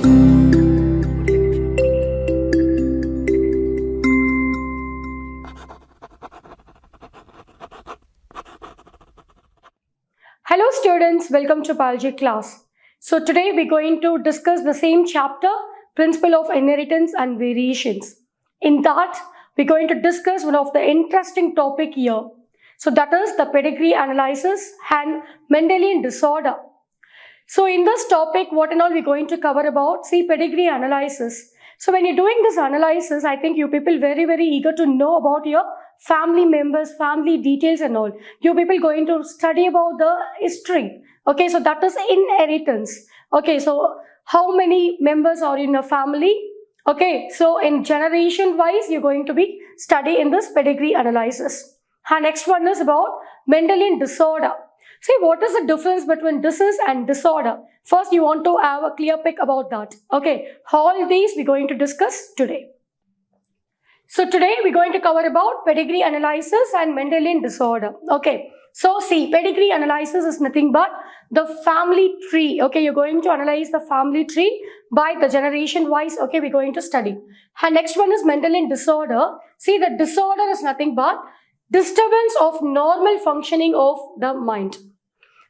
Hello students, welcome to biology class. So today we're going to discuss the same chapter, Principle of Inheritance and Variations. In that, we're going to discuss one of the interesting topic here. So that is the Pedigree Analysis and Mendelian Disorder. So in this topic, what and all we're going to cover about? See, Pedigree Analysis. So when you're doing this analysis, I think you people very eager to know about your family members, family details and all. You people going to study about the history. Okay, so that is inheritance. Okay, so how many members are in a family? Okay, so in generation wise, you're going to be study in this pedigree analysis. And next one is about Mendelian disorder. See, what is the difference between disease and disorder? First, you want to have a clear pic about that. Okay, all these we're going to discuss today. So today we're going to cover about pedigree analysis and Mendelian disorder. Okay, so see, pedigree analysis is nothing but the family tree. Okay, you're going to analyze the family tree by the generation wise. Okay, we're going to study. And next one is Mendelian disorder. See, the disorder is nothing but disturbance of normal functioning of the mind.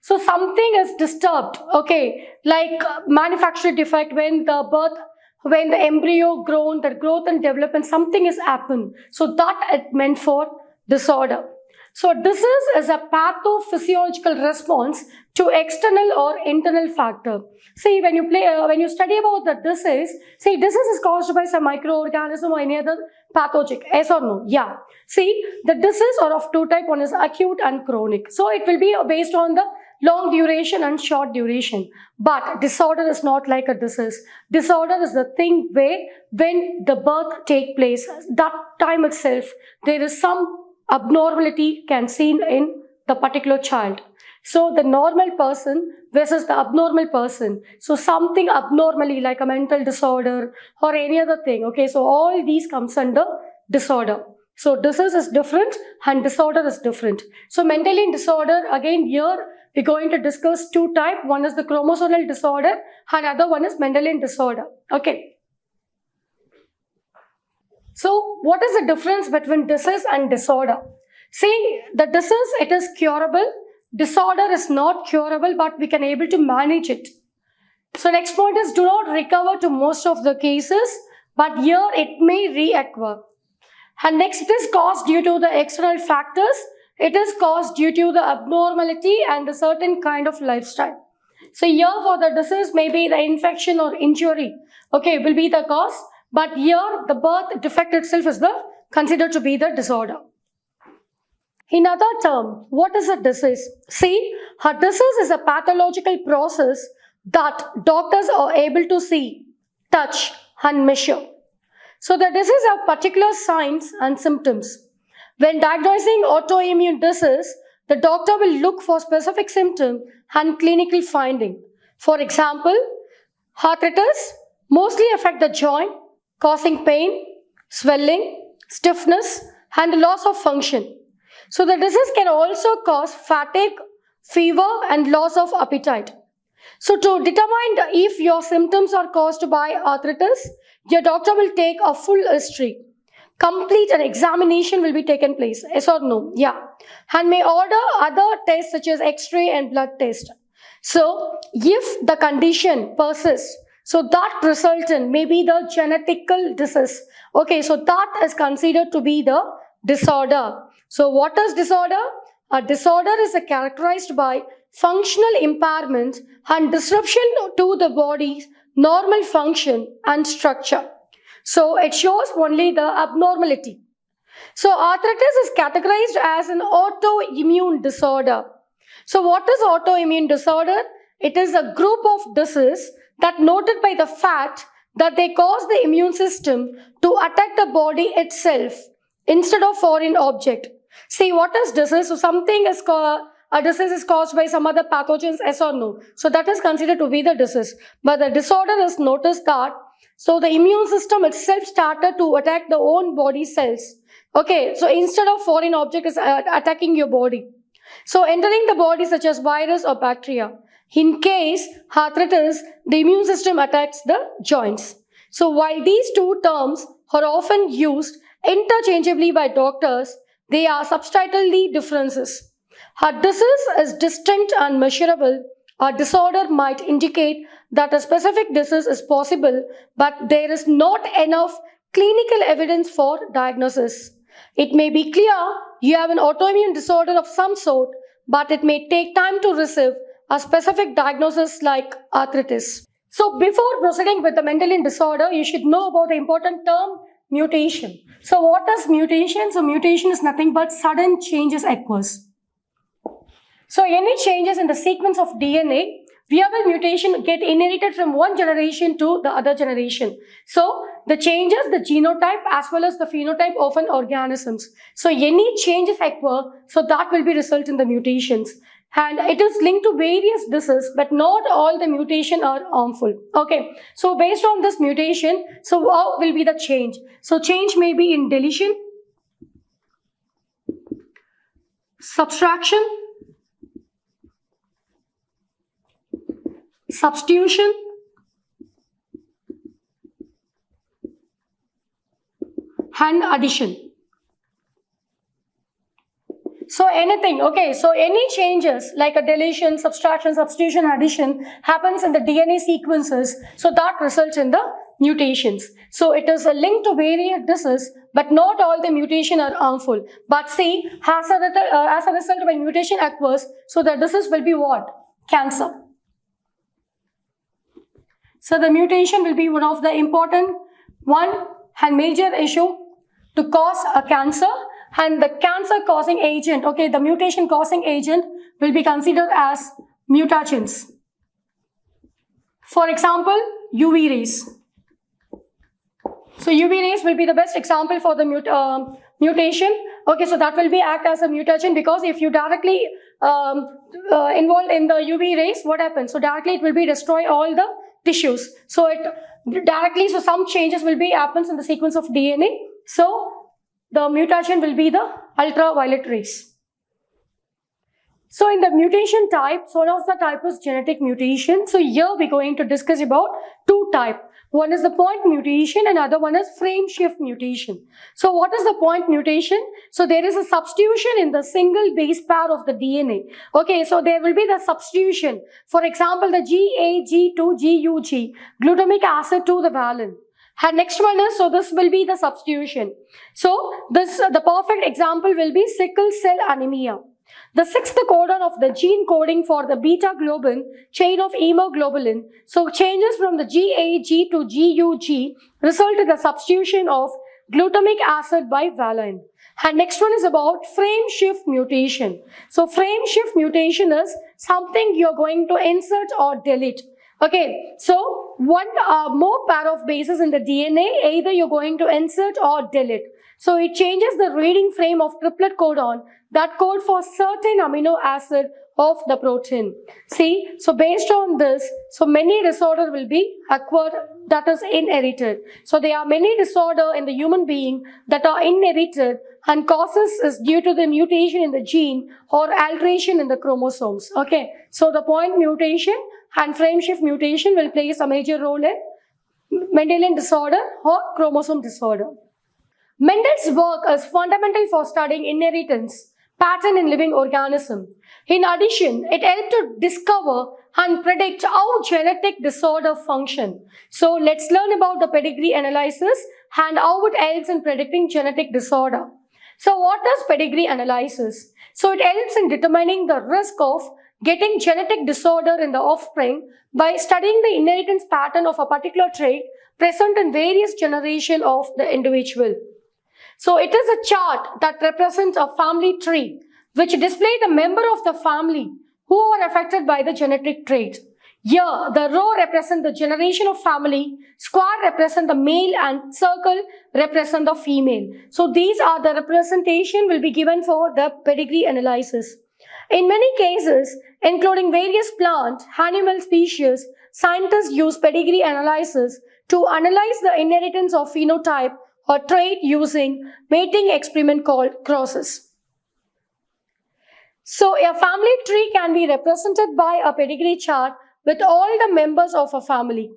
So something is disturbed, okay, like manufacturing defect when the birth, when the embryo grown, the growth and development, something is happened. So that it meant for disorder. So disease is a pathophysiological response to external or internal factor. See, when you study about the disease, see, disease is caused by some microorganism or any other pathogen. Yes or no? Yeah. See, the disease are of two types. One is acute and chronic. So it will be based on the long duration and short duration. But disorder is not like a disease. Disorder is the thing where when the birth take place, that time itself, there is some abnormality can seen in the particular child. So the normal person versus the abnormal person. So something abnormally like a mental disorder or any other thing. Okay, so all these comes under disorder. So disease is different and disorder is different. So Mendelian disorder, again here we're going to discuss two types. One is the chromosomal disorder and other one is Mendelian disorder. Okay. So what is the difference between disease and disorder? See, the disease, it is curable. Disorder is not curable, but we can able to manage it. So next point is do not recover to most of the cases, but here it may reoccur. And next it is caused due to the external factors. It is caused due to the abnormality and the certain kind of lifestyle. So here for the disease, maybe the infection or injury, okay, will be the cause. But here the birth defect itself is considered to be the disorder. In other term, what is a disease? See, a disease is a pathological process that doctors are able to see, touch and measure. So the disease have particular signs and symptoms. When diagnosing autoimmune disease, the doctor will look for specific symptom and clinical finding. For example, arthritis mostly affect the joint, causing pain, swelling, stiffness, and loss of function. So the disease can also cause fatigue, fever, and loss of appetite. So to determine if your symptoms are caused by arthritis, your doctor will take a full history. Complete an examination will be taken place. Yes or no? Yeah. And may order other tests such as X-ray and blood test. So if the condition persists, so that resultant may be the genetical disease. Okay, so that is considered to be the disorder. So what is disorder? A disorder is characterized by functional impairment and disruption to the body's normal function and structure. So it shows only the abnormality. So arthritis is categorized as an autoimmune disorder. So what is autoimmune disorder? It is a group of diseases that noted by the fact that they cause the immune system to attack the body itself instead of foreign object. See, what is disease? So something is called, a disease is caused by some other pathogens, yes or no? So that is considered to be the disease. But the disorder is noticed that, so the immune system itself started to attack the own body cells. Okay, so instead of foreign object is attacking your body. So entering the body such as virus or bacteria. In case arthritis, the immune system attacks the joints. So while these two terms are often used interchangeably by doctors, they are substantially differences. A disease is distinct and measurable. A disorder might indicate that a specific disease is possible, but there is not enough clinical evidence for diagnosis. It may be clear you have an autoimmune disorder of some sort, but it may take time to receive a specific diagnosis like arthritis. So before proceeding with the Mendelian disorder, you should know about the important term mutation. So what is mutation? So mutation is nothing but sudden changes occurs. So any changes in the sequence of DNA, viable mutation get inherited from one generation to the other generation. So the changes, the genotype as well as the phenotype of an organisms. So any changes occur, so that will be result in the mutations. And it is linked to various diseases, but not all the mutation are harmful. Okay, so based on this mutation, so what will be the change? So change may be in deletion, subtraction, substitution, and addition. So anything, okay, so any changes like a deletion, subtraction, substitution, addition happens in the DNA sequences, so that results in the mutations. So it is a link to various diseases, but not all the mutation are harmful. But see, as a result when mutation occurs, so the disease will be what? Cancer. So the mutation will be one of the important one and major issue to cause a cancer. And the cancer causing agent, okay, the mutation causing agent will be considered as mutagens. For example, UV rays. So UV rays will be the best example for the mutation. Okay, so that will be act as a mutagen, because if you directly involved in the UV rays, what happens? So directly it will be destroy all the tissues. So it directly, so some changes will be happens in the sequence of DNA. So the mutation will be the ultraviolet rays. So in the mutation types, one of the type is genetic mutation. So here we're going to discuss about two types. One is the point mutation and other one is frame shift mutation. So what is the point mutation? So there is a substitution in the single base pair of the DNA. Okay, so there will be the substitution. For example, the GAG to GUG, glutamic acid to the valine. And next one is, so this will be the substitution. So the perfect example will be sickle cell anemia. The sixth codon of the gene coding for the beta globin chain of hemoglobin. So changes from the GAG to GUG result in the substitution of glutamic acid by valine. And next one is about frame shift mutation. So frame shift mutation is something you're going to insert or delete. Okay, so one more pair of bases in the DNA, either you're going to insert or delete. So it changes the reading frame of triplet codon that code for certain amino acid of the protein. See, so based on this, so many disorder will be acquired, that is inherited. So there are many disorder in the human being that are inherited, and causes is due to the mutation in the gene or alteration in the chromosomes. Okay, so the point mutation and frame shift mutation will play a major role in Mendelian disorder or chromosome disorder. Mendel's work is fundamental for studying inheritance pattern in living organism. In addition, it helped to discover and predict how genetic disorder function. So let's learn about the pedigree analysis and how it helps in predicting genetic disorder. So what is pedigree analysis? So it helps in determining the risk of getting genetic disorder in the offspring by studying the inheritance pattern of a particular trait present in various generations of the individual. So it is a chart that represents a family tree which displays the member of the family who are affected by the genetic trait. Here, the row represents the generation of family, square represents the male and circle represents the female. So these are the representation will be given for the pedigree analysis. In many cases, including various plant, animal species, scientists use pedigree analysis to analyze the inheritance of phenotype or trait using mating experiment called crosses. So a family tree can be represented by a pedigree chart with all the members of a family.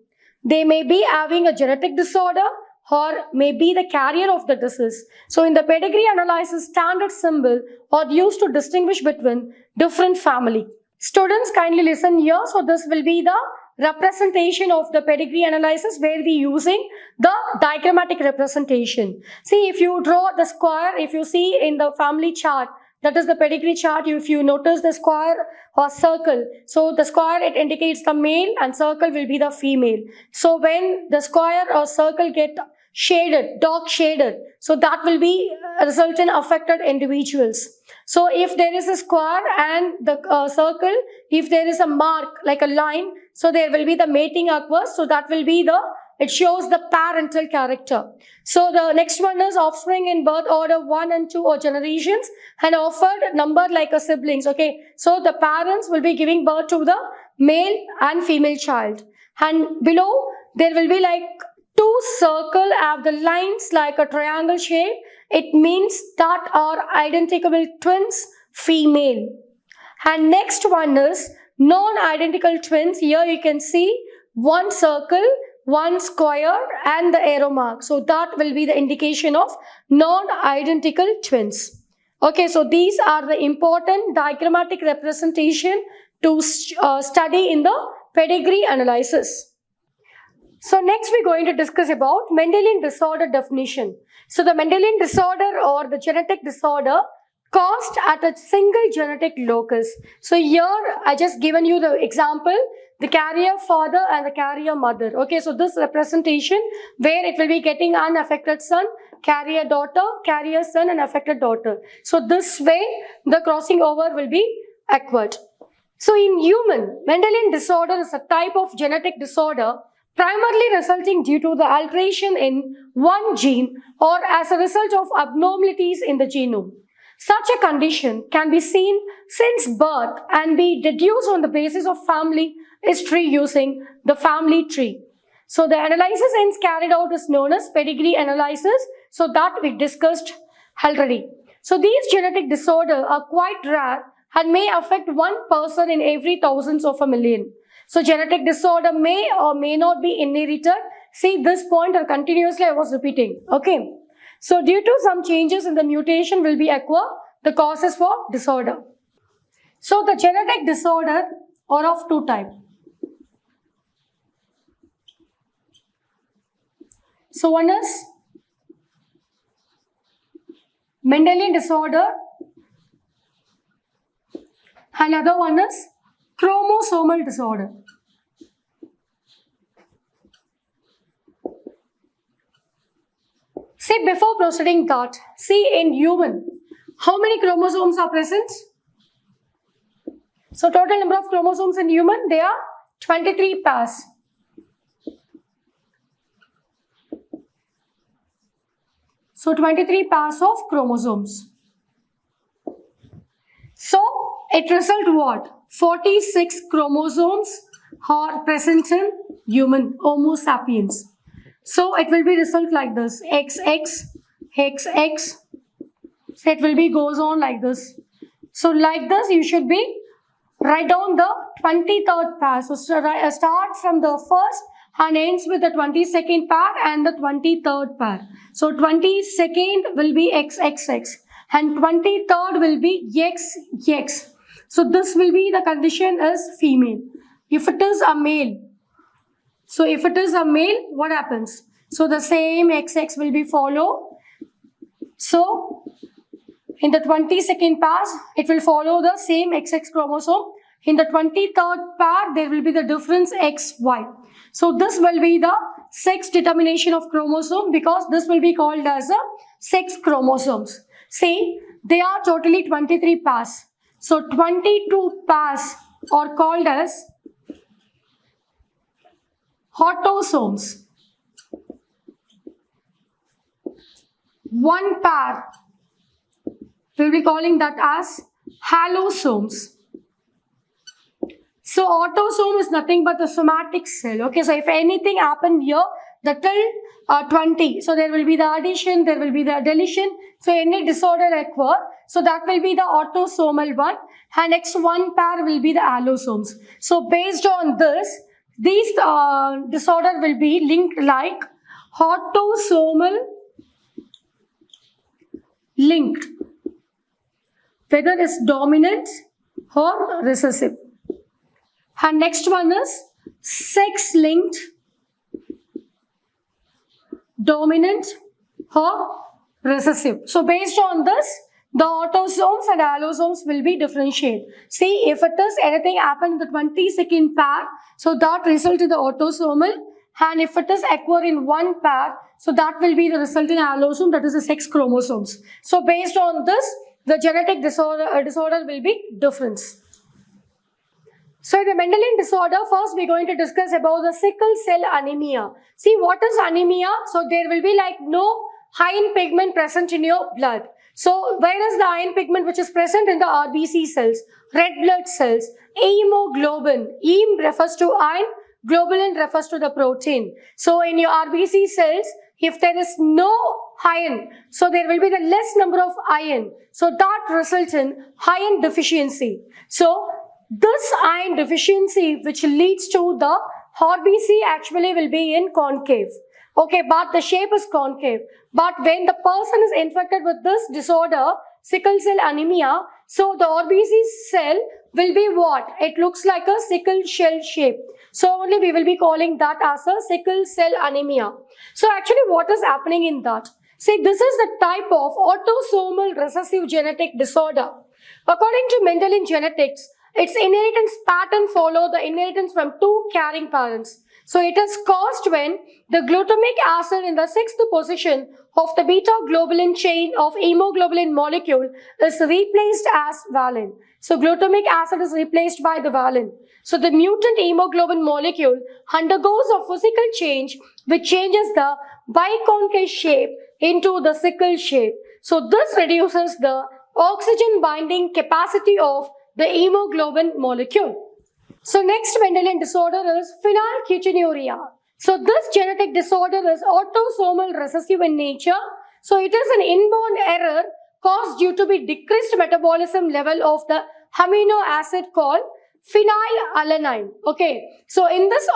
They may be having a genetic disorder or may be the carrier of the disease. So in the pedigree analysis, standard symbol are used to distinguish between different family. Students, kindly listen here. So this will be the representation of the pedigree analysis where we using the diagrammatic representation. See, if you draw the square, if you see in the family chart, that is the pedigree chart, if you notice the square or circle, so the square, it indicates the male and circle will be the female. So when the square or circle get shaded, dark shaded, so that will be result in affected individuals. So if there is a square and the circle, if there is a mark like a line, so there will be the mating occurs, so that will be the, it shows the parental character. So the next one is offspring in birth order 1 and 2 or generations and offered number like a siblings. Okay, so the parents will be giving birth to the male and female child. And below there will be like two circle have the lines like a triangle shape. It means that are identical twins, female. And next one is non-identical twins. Here you can see one circle, one square and the arrow mark. So that will be the indication of non-identical twins. Okay, so these are the important diagrammatic representation to study in the pedigree analysis. So next we're going to discuss about Mendelian disorder definition. So the Mendelian disorder or the genetic disorder caused at a single genetic locus. So here I just given you the example, the carrier father and the carrier mother. Okay, so this representation where it will be getting unaffected son, carrier daughter, carrier son and affected daughter. So this way the crossing over will be occurred. So in human, Mendelian disorder is a type of genetic disorder primarily resulting due to the alteration in one gene or as a result of abnormalities in the genome. Such a condition can be seen since birth and be deduced on the basis of family history using the family tree. So the analysis hence carried out is known as pedigree analysis, so that we discussed already. So these genetic disorders are quite rare and may affect one person in every thousands of a million. So genetic disorder may or may not be inherited. See this point or continuously I was repeating. Okay. So due to some changes in the mutation will be occur, the causes for disorder. So the genetic disorder are of two types. So one is Mendelian disorder and other one is chromosomal disorder. See, before proceeding that, see in human, how many chromosomes are present? So total number of chromosomes in human, they are 23 pairs. So 23 pairs of chromosomes. So it results what? 46 chromosomes are present in human, Homo sapiens. So it will be result like this, XX, XX. So it will be goes on like this. So like this you should be write down the 23rd pair. So start from the first and ends with the 22nd pair and the 23rd pair. So 22nd will be XXX and 23rd will be XX. So this will be the condition as female. If it is a male, so if it is a male, what happens? So the same XX will be follow. So in the 22nd pair, it will follow the same XX chromosome. In the 23rd pair, there will be the difference XY. So this will be the sex determination of chromosome because this will be called as a sex chromosomes. See, they are totally 23 pairs. So 22 pairs are called as autosomes. One pair, we will be calling that as allosomes. So autosome is nothing but the somatic cell. Okay, so if anything happened here, the till 20, so there will be the addition, there will be the deletion. So any disorder occur, so that will be the autosomal one. and next one pair will be the allosomes. So based on this, these disorder will be linked like autosomal linked, whether it's dominant or recessive. And next one is sex linked, dominant or recessive. So based on this, the autosomes and allosomes will be differentiated. See, if it is anything happen in the 22nd pair, so that result in the autosomal, and if it is occur in one pair, so that will be the resulting allosome, that is the sex chromosomes. So based on this, the genetic disorder will be different. So in the Mendelian disorder, first we're going to discuss about the sickle cell anemia. See, what is anemia? So there will be like no iron pigment present in your blood. So where is the iron pigment which is present in the RBC cells, red blood cells, hemoglobin. Hem refers to iron, globulin refers to the protein. So in your RBC cells, if there is no iron, so there will be the less number of iron. So that results in iron deficiency. So this iron deficiency which leads to the RBC actually will be in concave. Okay, but the shape is concave. But when the person is infected with this disorder, sickle cell anemia, so the RBC cell will be what? It looks like a sickle shell shape. So only we will be calling that as a sickle cell anemia. So actually what is happening in that? See, this is the type of autosomal recessive genetic disorder. According to Mendelian genetics, its inheritance pattern follows the inheritance from two carrying parents. So it is caused when the glutamic acid in the 6th position of the beta globulin chain of hemoglobin molecule is replaced as valine. So glutamic acid is replaced by the valine. So the mutant hemoglobin molecule undergoes a physical change which changes the biconcave shape into the sickle shape. So this reduces the oxygen binding capacity of the hemoglobin molecule. So next Mendelian disorder is phenylketonuria. So this genetic disorder is autosomal recessive in nature. So it is an inborn error caused due to be decreased metabolism level of the amino acid called phenylalanine. Okay, so in this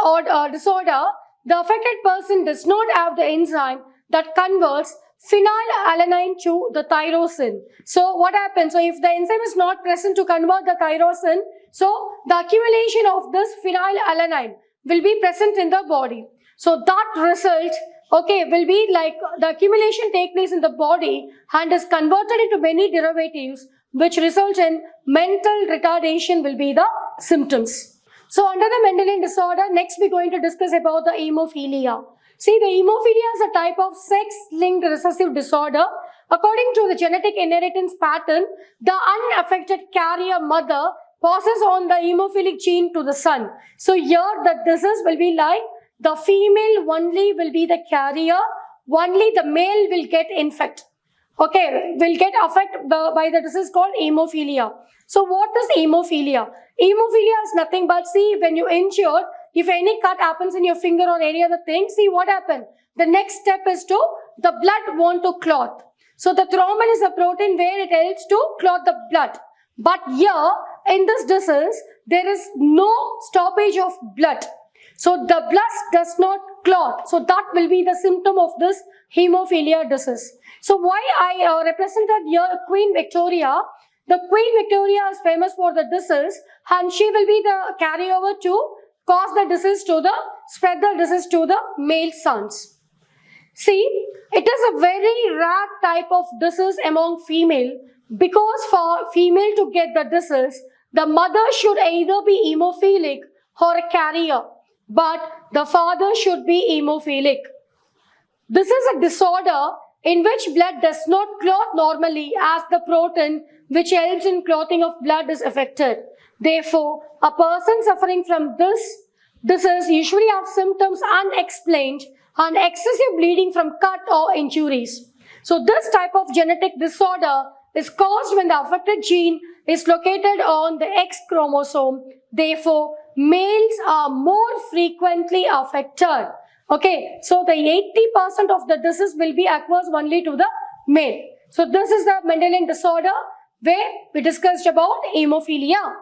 disorder, the affected person does not have the enzyme that converts phenylalanine to the tyrosine. So what happens? So if the enzyme is not present to convert the tyrosine, so the accumulation of this phenylalanine will be present in the body. So that result, okay, will be like the accumulation take place in the body and is converted into many derivatives which result in mental retardation will be the symptoms. So under the Mendelian disorder, next we're going to discuss about the hemophilia. See, the hemophilia is a type of sex-linked recessive disorder. According to the genetic inheritance pattern, the unaffected carrier mother passes on the hemophilic gene to the son. So here the disease will be like the female only will be the carrier, only the male will get infected. Okay, will get affected by the disease called hemophilia. So what is hemophilia? Hemophilia is nothing but, see, when you injured, if any cut happens in your finger or any other thing, see what happened. The next step is to, the blood want to clot. So the thrombin is a protein where it helps to clot the blood. But here, in this disease, there is no stoppage of blood. So the blood does not clot. So that will be the symptom of this hemophilia disease. So why I represented here Queen Victoria. The Queen Victoria is famous for the disease and she will be the carryover to cause the disease to the, spread the disease to the male sons. See, it is a very rare type of disease among female because for female to get the disease, the mother should either be hemophilic or a carrier, but the father should be hemophilic. This is a disorder in which blood does not clot normally as the protein which helps in clotting of blood is affected. Therefore, a person suffering from this disease usually have symptoms unexplained and excessive bleeding from cut or injuries. So this type of genetic disorder is caused when the affected gene is located on the X chromosome. Therefore, males are more frequently affected. Okay, so the 80% of the disease will be occurs only to the male. So this is the Mendelian disorder. where we discussed about hemophilia.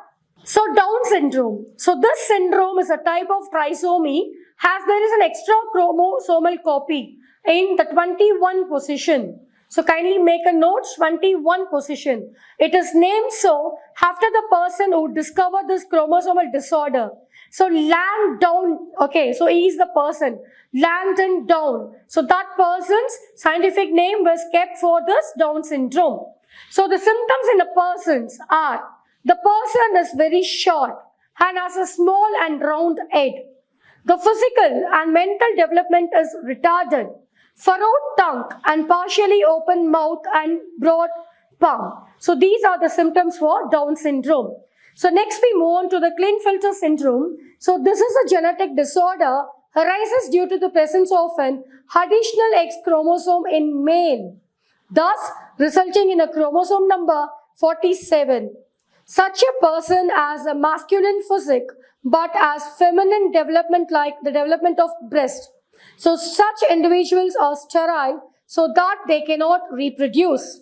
So Down syndrome. So this syndrome is a type of trisomy as there is an extra chromosomal copy in the 21 position. So kindly make a note, 21 position. It is named so after the person who discovered this chromosomal disorder. So Langdon, okay, so he is the person, Langdon Down. So that person's scientific name was kept for this Down syndrome. So the symptoms in the persons are, the person is very short and has a small and round head. The physical and mental development is retarded. Furrowed tongue and partially open mouth and broad palm. So these are the symptoms for Down syndrome. So next we move on to the Klinefelter syndrome. So this is a genetic disorder arises due to the presence of an additional X chromosome in male, thus resulting in a chromosome number 47. Such a person has a masculine physique but has feminine development like the development of breast. So such individuals are sterile so that they cannot reproduce.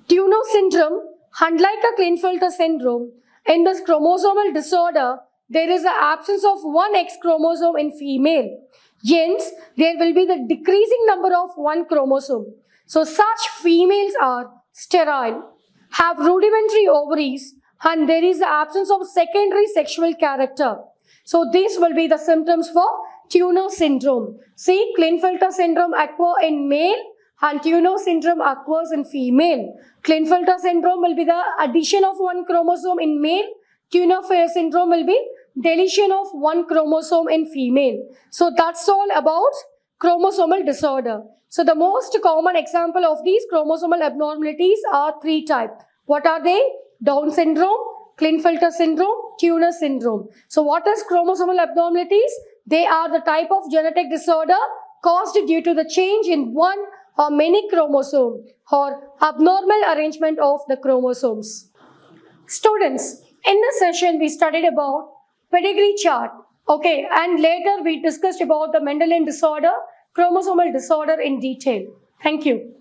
Turner syndrome, unlike a Klinefelter syndrome, in this chromosomal disorder, there is an absence of one X chromosome in female. Hence, there will be the decreasing number of one chromosome. So such females are sterile, have rudimentary ovaries, and there is the absence of secondary sexual character. So these will be the symptoms for Turner syndrome. See, Klinefelter syndrome occurs in male and Turner syndrome occurs in female. Klinefelter syndrome will be the addition of one chromosome in male. Turner syndrome will be deletion of one chromosome in female. So that's all about chromosomal disorder. So the most common example of these chromosomal abnormalities are three types. What are they? Down syndrome, Klinefelter syndrome, Turner syndrome. So what is chromosomal abnormalities? They are the type of genetic disorder caused due to the change in one or many chromosomes or abnormal arrangement of the chromosomes. Students, in this session we studied about pedigree chart, okay, and later we discussed about the Mendelian disorder, chromosomal disorder in detail. Thank you.